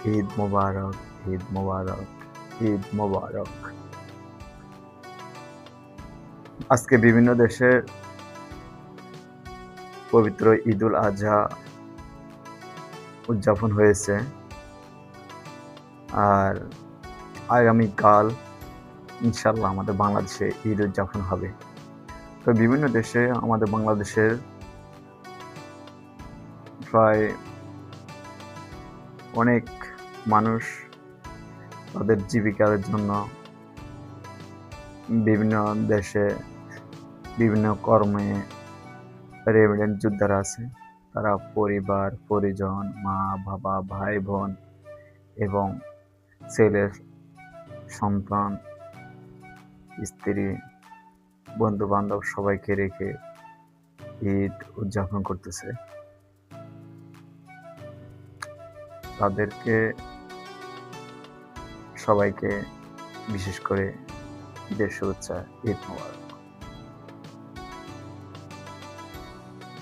ঈদ মোবারক, ঈদ মোবারক, ঈদ মোবারক। আজকে বিভিন্ন দেশে পবিত্র ঈদুল আজহা উদযাপন হয়েছে। আর আগামীকাল ইনশাআল্লাহ আমাদের বাংলাদেশে ঈদ উদযাপন হবে। তো বিভিন্ন দেশে আমাদের বাংলাদেশের প্রায় অনেক মানুষ তাদের জীবিকার জন্য বিভিন্ন দেশে বিভিন্ন কর্মে রেমিটেন্স যোদ্ধারা আছে। তারা পরিবার, পরিজন, মা, বাবা, ভাই, বোন এবং ছেলের সন্তান, স্ত্রী, বন্ধু-বান্ধব সবাইকে রেখে ঈদ উদযাপন করতেছে। তাদেরকে সবাইকে বিশেষ করে ঈদের শুভেচ্ছা, ঈদ মোবারক।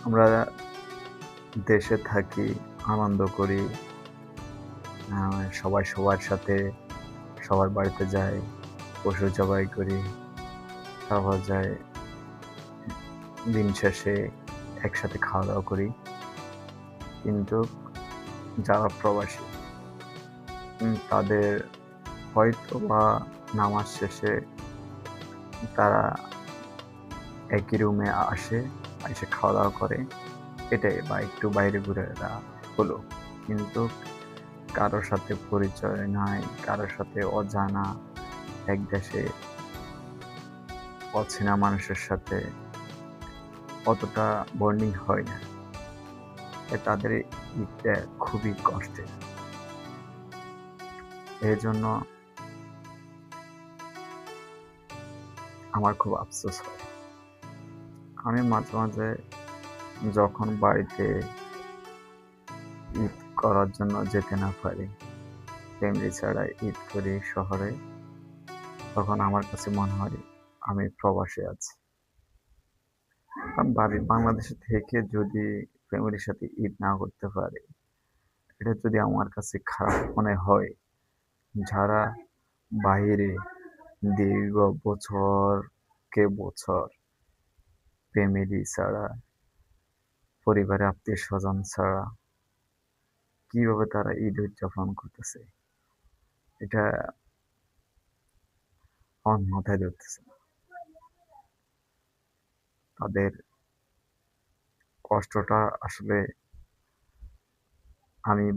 আমরা দেশে থাকি, আনন্দ করি, সবাই সবার সাথে সবার বাড়িতে যাই, পশু জবাই করি, তারপর যাই দিন শেষে একসাথে খাওয়া-দাওয়া করি। কিন্তু যারা প্রবাসী তাদের হয়তোবা নামাজ শেষে তারা একই রুমে আসে, এসে খাওয়া-দাওয়া করে, এটাই বা একটু বাইরে ঘুরে হলো। কিন্তু কারো সাথে পরিচয় নাই, কারো সাথে অজানা এক দেশে অচেনা মানুষের সাথে অতটা বন্ডিং হয় না। তাদের ঈদটা খুবই কষ্টের। এজন্য আমার খুব আফসোস হয়। আমি মাঝে, মাঝে যখন বাড়িতে ঈদ করার জন্য যেতে না পারি, ফ্যামিলি ছাড়া ঈদ করি শহরে, তখন আমার কাছে মনে হয় আমি প্রবাসে আছি। কারণ ভাবি বাংলাদেশে থেকে যদি ফ্যামিলির সাথে ঈদ না করতে পারি, এটা যদি আমার কাছে খারাপ মনে হয়, যারা বাহিরে দীর্ঘ বছরকে বছর ফ্যামিলি ছাড়া, পরিবারের আত্মীয়স্বজন ছাড়া কিভাবে তারা ঈদ উদযাপন করতেছে, এটা আমার মাথায় ধরতেছে না। তাদের কষ্টটা আসলে আমি